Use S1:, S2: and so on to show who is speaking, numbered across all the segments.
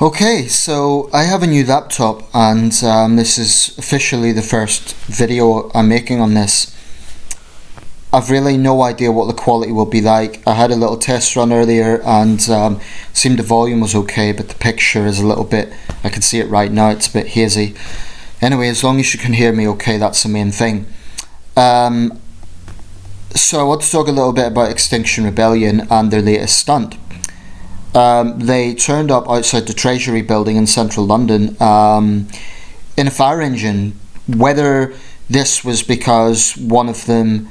S1: Okay, so I have a new laptop, and this is officially the first video I'm making on this. I've really no idea what the quality will be like. I had a little test run earlier and seemed the volume was okay, but the picture is a little bit, I can see it right now, it's a bit hazy. Anyway, as long as you can hear me okay, that's the main thing. So I want to talk a little bit about Extinction Rebellion and their latest stunt. They turned up outside the Treasury building in central London in a fire engine. Whether this was because one of them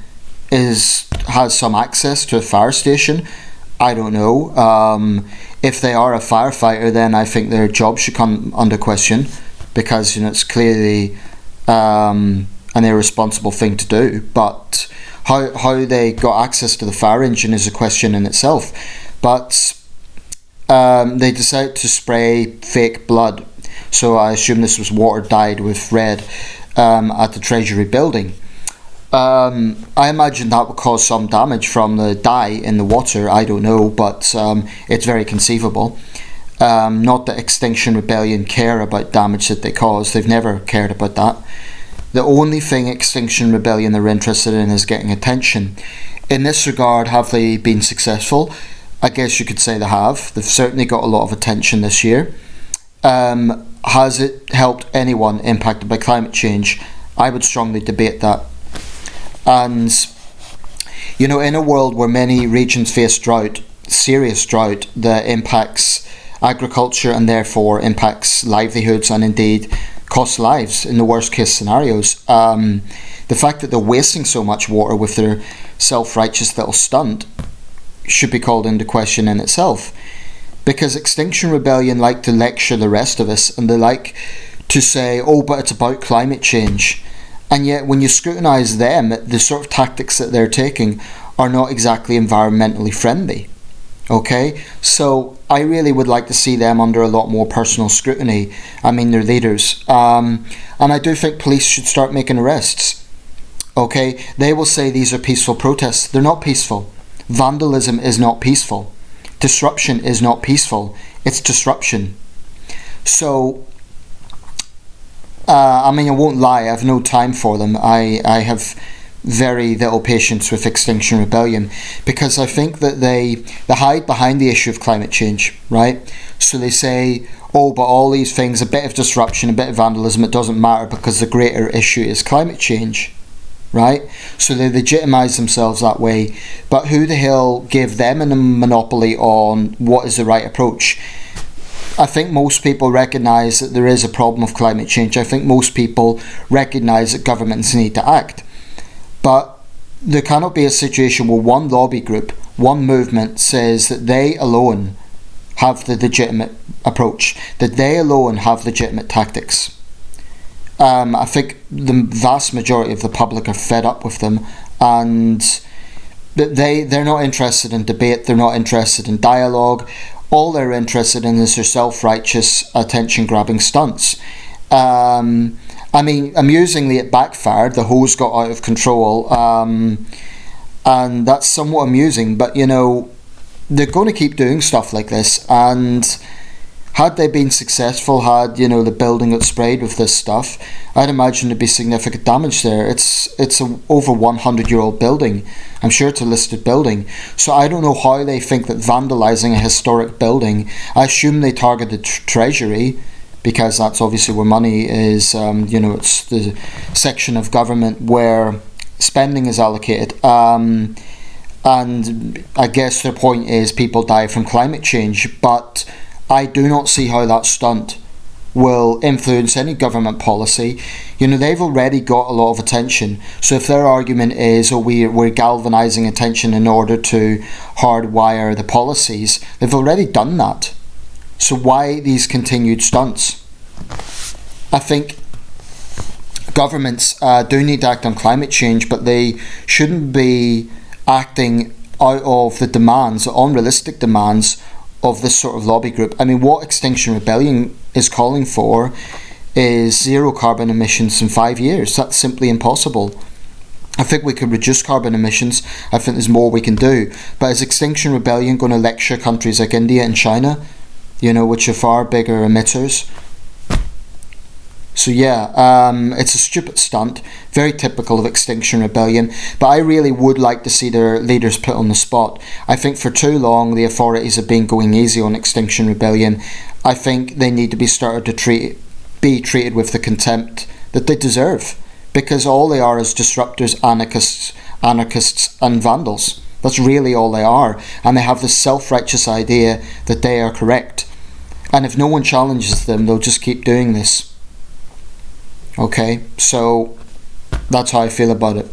S1: has some access to a fire station, I don't know. If they are a firefighter, then I think their job should come under question, because it's clearly an irresponsible thing to do. But how they got access to the fire engine is a question in itself. But they decided to spray fake blood, so I assume this was water dyed with red at the Treasury building. I imagine that would cause some damage from the dye in the water, I don't know, but it's very conceivable. Not that Extinction Rebellion care about damage that they cause, they've never cared about that. The only thing Extinction Rebellion are interested in is getting attention. In this regard, have they been successful? I guess you could say they have. They've certainly got a lot of attention this year. Has it helped anyone impacted by climate change? I would strongly debate that. And, in a world where many regions face drought, serious drought, that impacts agriculture and therefore impacts livelihoods and indeed costs lives in the worst case scenarios, the fact that they're wasting so much water with their self-righteous little stunt should be called into question in itself, because Extinction Rebellion like to lecture the rest of us, and they like to say, oh, but it's about climate change, and yet when you scrutinise them, the sort of tactics that they're taking are not exactly environmentally friendly. Okay, so I really would like to see them under a lot more personal scrutiny. I mean, they're leaders, and I do think police should start making arrests. Okay, they will say these are peaceful protests. They're not peaceful. Vandalism is not peaceful. Disruption is not peaceful. It's disruption. So, I won't lie, I have no time for them. I have very little patience with Extinction Rebellion, because I think that they hide behind the issue of climate change, right? So they say, oh, but all these things, a bit of disruption, a bit of vandalism, it doesn't matter because the greater issue is climate change. Right? So they legitimise themselves that way, but who the hell gave them a monopoly on what is the right approach? I think most people recognise that there is a problem of climate change. I think most people recognise that governments need to act, but there cannot be a situation where one lobby group, one movement says that they alone have the legitimate approach, that they alone have legitimate tactics. I think the vast majority of the public are fed up with them, and they're not interested in debate, they're not interested in dialogue. All they're interested in is their self-righteous, attention-grabbing stunts. Amusingly, it backfired. The hose got out of control, and that's somewhat amusing, but they're going to keep doing stuff like this, and had they been successful, had the building got sprayed with this stuff, I'd imagine there'd be significant damage there. It's a over 100-year-old building. I'm sure it's a listed building. So I don't know how they think that vandalising a historic building, I assume they targeted Treasury, because that's obviously where money is, it's the section of government where spending is allocated. And I guess their point is people die from climate change, but I do not see how that stunt will influence any government policy. They've already got a lot of attention. So if their argument is, we're galvanising attention in order to hardwire the policies, they've already done that. So why these continued stunts? I think governments do need to act on climate change, but they shouldn't be acting out of the demands, unrealistic demands, of this sort of lobby group. What Extinction Rebellion is calling for is zero carbon emissions in 5 years. That's simply impossible. I think we could reduce carbon emissions. I think there's more we can do. But is Extinction Rebellion going to lecture countries like India and China which are far bigger emitters. So yeah, it's a stupid stunt, very typical of Extinction Rebellion, but I really would like to see their leaders put on the spot. I think for too long the authorities have been going easy on Extinction Rebellion. I think they need to be started to be treated with the contempt that they deserve, because all they are is disruptors, anarchists and vandals. That's really all they are, and they have this self-righteous idea that they are correct, and if no one challenges them, they'll just keep doing this. Okay, so that's how I feel about it.